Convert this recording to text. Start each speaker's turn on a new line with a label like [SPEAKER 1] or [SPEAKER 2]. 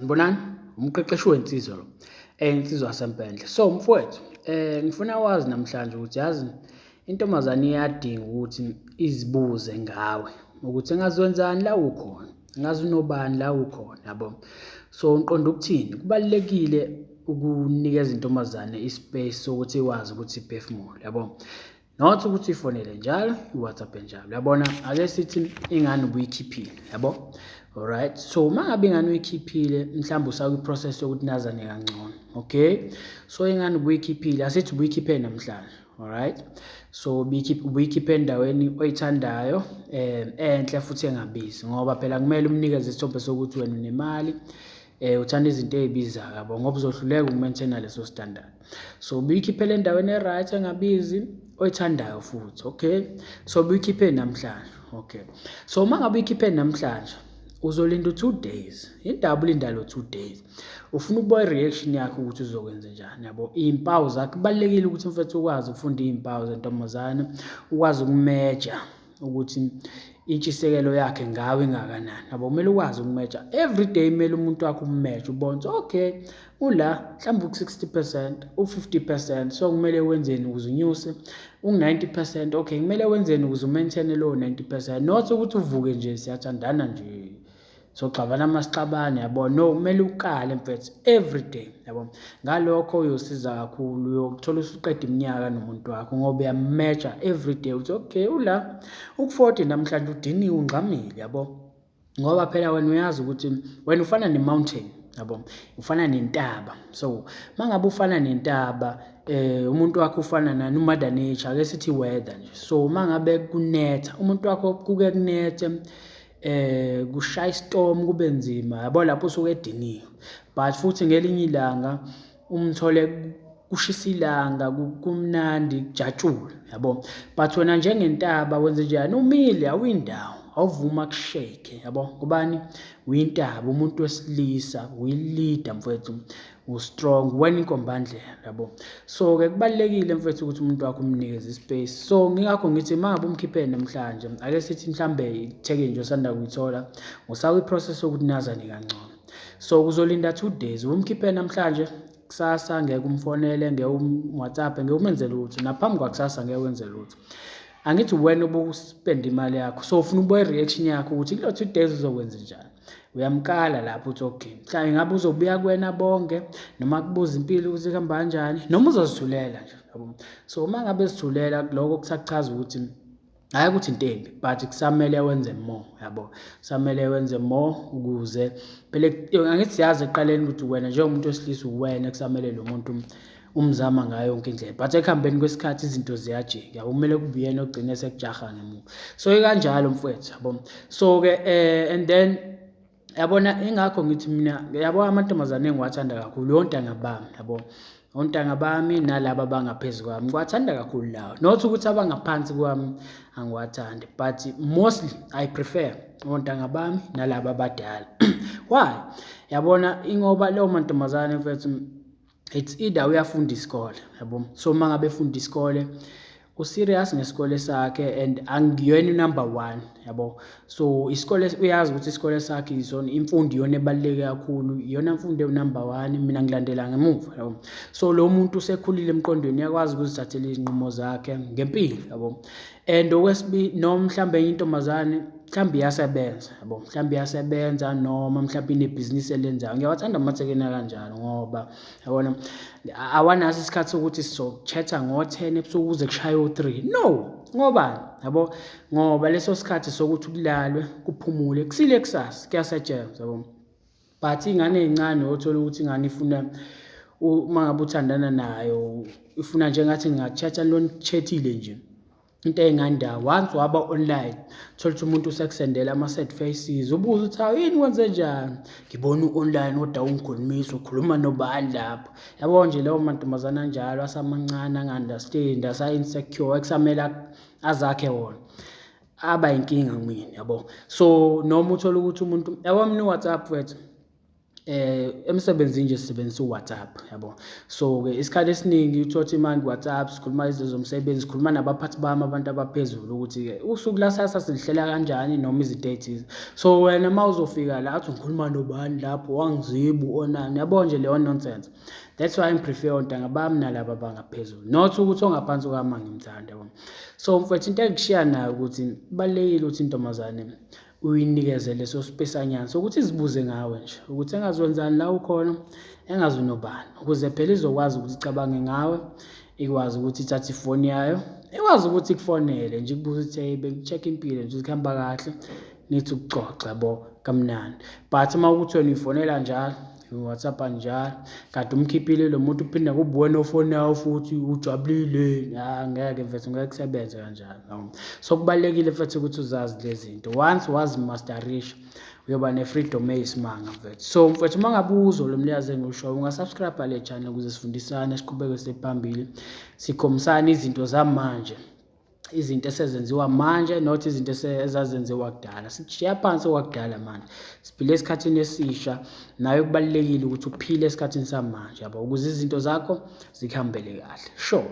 [SPEAKER 1] Ngibonani umqeqeshi wensizwa lo insizwa yaseMpendle. So mfowethu ngifuna wazi namhlanje ukuthi yazi intombazane iyadinga ukuthi izibuze ngawe ukuthi engaziwenzani la ukhona, ngazi unobani la ukhona, yabo. So ngiqonda ukuthini, kubalulekile ukunikeza intombazane ispace sokuthi ikwazi ukuthi iphefumule, yabo. Not ukuthi ifonele njalo, iWhatsApp njalo, yabona. Ake sithi ingane ubuyikhiphile, yabo. Alright, so uma ngabe ingane uyikhiphile mhlawumbe usakwi-process yokuthi nazane kangcono, okay. So ingane ubuyikhiphile, asithi ubuyikhiphe namhlanje, alright. So ubuyikhiphe endaweni oyithandayo enhle futhi engabizi, ngoba phela kumele umnikeze isithombe sokuthi wena unemali, uthanda izinto ey'bizayo, yabo, ngoba uzohluleka ukumaintaina leso standard. So ubuyikhiphele endaweni e-right engabizi oyithandayo futhi, okay. So ubuyikhiphe namhlanje, okay. So uma ngabe uyikhiphe namhlanje uzolinda 2 days. Indaba ulinda lo 2 days, ufuna ukubuka i-reaction yakho ukuthi uzokwenza njani, yabo. Iy'mpawu zakho, kubalulekile ukuthi mfethu ukwazi ukufunda iy'mpawu zentombazane, ukwazi ukumeja ukuthi intshisekelo yakhe ngawe ingakanani, yabo. Kumele ukwazi ukumeja everyday, kumele umuntu wakho ummeje, ubone ukuthi okay ula mhlawumbe u-60%, u-50%, so kumele wenzeni ukuze unyuse u-90%, okay, kumele wenzeni ukuze umaintaine lowo 90%, not ukuthi uvuke nje siyathandana nje soxabana masixabane, yabo. No, kumele ukale mfethu everyday, yabo. Ngalokho uyosiza kakhulu, uyokuthola usuqeda iminyaka nomuntu wakho ngoba uyameja everyday ukuthi okay ula uku-40 namhlanje udiniwe ungxamile, yabo. Ngoba phela wena uyazi ukuthi wena ufana ne-mountain, yabo, ufana nentaba. So mangabe ufana nentaba, umuntu wakho ufana nani, uMother Nature, ake sithi weather nje. So mangabe kunetha umuntu wakho kuke kunethe, kushaya istorm kube nzima, yabo, lapho usuke ediniwe. But futhi ngelinye ilanga umthole kushisa ilanga kumnandi kujatshule, yabo. But wena njengentaba wenze njani, umile awuyindawo, awuvuma kushake, yabo. Ngubani? Uyintaba, umuntu wesilisa, uyi-leader mfethu, u-strong, wena inkombandlela, yabo. So-ke kubalulekile mfethu ukuthi umuntu wakho umnikeze ispace. So ngingakho ngithi mangabe umkhipheni namhlanje, ake sithi mhlambe itheke nje osanda kuyithola usakwi-process yokuthi nazane kangcono. So kuzolinda 2 days, umkhipheni namhlanje, kusasa ngeke umfonele, ngeke WhatsApp, ngeke umenze lutho, naphambi kwakusasa ngeke wenze lutho. Angithi wena ubuspend imali yakho, so ufuna ukubuka i-reaction yakho ukuthi kulo 2 days uzokwenza njani. Uyamkala lapho uthi okay mhlawumbe ingabe uzobuya kuwena bonke, noma kubuza impilo ukuthi kuhamba kanjani, noma uzozithulela nje, yabo. So uma ngabe ezithulela lokho kusachaza ukuthi hayi ukuthi intembi, but kusamele wenze more, yabo. Kusamele wenze more ukuze phela angithi siyazi eqaleni ukuthi wena njengomuntu wesilisa uwena kusamele lo muntu umzama ngayo yonke indlela, but ekuhambeni kwesikhathi izinto ziyajika, yabo. Kumele kube uyena ogcine sekujaha ngemuva. So ikanjalo mfowethu, yabo. So-ke and then yabona ingakho ngithi mina, yabo, amantombazane engiwathanda kakhulu ontanga bami, yabo. Ontanga bami nalabo abangaphezulu kwami ngiwathanda kakhulu lawo, not ukuthi abangaphansi kwami angiwathandi, but mostly I prefer ontanga bami nalabo abadala. Why? Yabona ingoba leyo mantombazane mfethu, it's either uyafunda isikole, yabo. So mangabe efunda isikole userious ngesikole sakhe and angiyona number 1, yabo. So isikole uyazi ukuthi isikole sakhe isona imfundo, iyona ebaluleke kakhulu, iyona mfundo number 1, mina ngilandela ngemuva, yabo. So lo muntu usekhulile emqondweni, uyakwazi ukuzithathela izinqumo zakhe ngempilo, yabo. And okwesibili, noma mhlambe intombazane mhlambe iyasebenza, yabo, mhlambe iyasebenza noma mhlambe inebhizinisi elenzayo. Ngiyawathanda amathekena kanjalo ngoba yabona awanaso isikhathi sokuthi sizochatha ngo-10 ebusuku kuze kushaye u-3, no. Ngobani? Yabo, ngoba leso sikhathi sokuthi kulalwe kuphumule kusile kusasa kuyasetshenzwa, yabo. But ingane ezincane othola ukuthi ingane ifuna uma ngabe uthandana nayo ifuna njengathi ngingachatha lo chathile nje into engandawo, once waba online thola ukuthi umuntu usekusendela ama-sad faces, ubuza ukuthi hawu yini wenze njani, ngibona u-online kodwa ungikhulumisa, ukhuluma nobani lapho, yabo. Nje leyo mantombazane anjalo asamancane, anga-understand, asa-insecure, ekusamele azakhe wona, aba inkinga kumina, yabo. So noma uthola ukuthi umuntu, yabo, mina uWhatsApp wethu emsebenzini nje sisebenzisa uWhatsApp, yabo. So-ke isikhathi esiningi uthothi manje WhatsApp sikhuluma izinto zomsebenzi, sikhuluma nabaphathi bami abantu abaphezulu ukuthi-ke usuku lasasa silihlela kanjani noma izinto ey'thize. So wena uma uzofika la athi ngikhuluma nobani lapho wangizibu onani, yabo nje leyo nonsense. That's why ngiprefer ontanga bami nalaba abangaphezulu, not ukuthi ongaphansi kwami angimthanda, yabo. So mfethu into engikushiya nayo ukuthi kubalulekile ukuthi intombazane uyinikeze leso spesanyana sokuthi izibuze ngawe nje, ukuthi engaziwenzani la ukhona, engazi unobani, ukuze phela izokwazi ukuthi icabange ngawe, ikwazi ukuthi ithathe ifoni yayo, ikwazi ukuthi ikufonele nje ikubuze ukuthi hey bengcheck impilo nje kuhamba kahle, nithi ukuxoxa yabo kamnandi. But uma ukuthi wena uyifonela njalo WhatsApp njalo kade umkhiphile lo muntu uphinda kube wena ofoni yawo futhi ujabulile, ngeke mfethu ngeke kusebenze kanjalo. So kubalulekile mfethu ukuthi uzazi lezi zinto, once wazi masterisha uyoba ne-freedom eyisimanga mfethu. So mfethu uma ngabe uzwa lo mlayezo engiwushoyo ungasubscribe le channel ukuze sifundisane siqhubeke siphambili, sikhombisane izinto zamanje, izinto esezenziwa manje, not izinto ezazenziwa kudala. Sishiya phansi okwakudala manje, siphile esikhathini esisha, nawe kubalulekile ukuthi uphile esikhathini samanje yabo, ukuze izinto zakho zikuhambele kahle. Sure.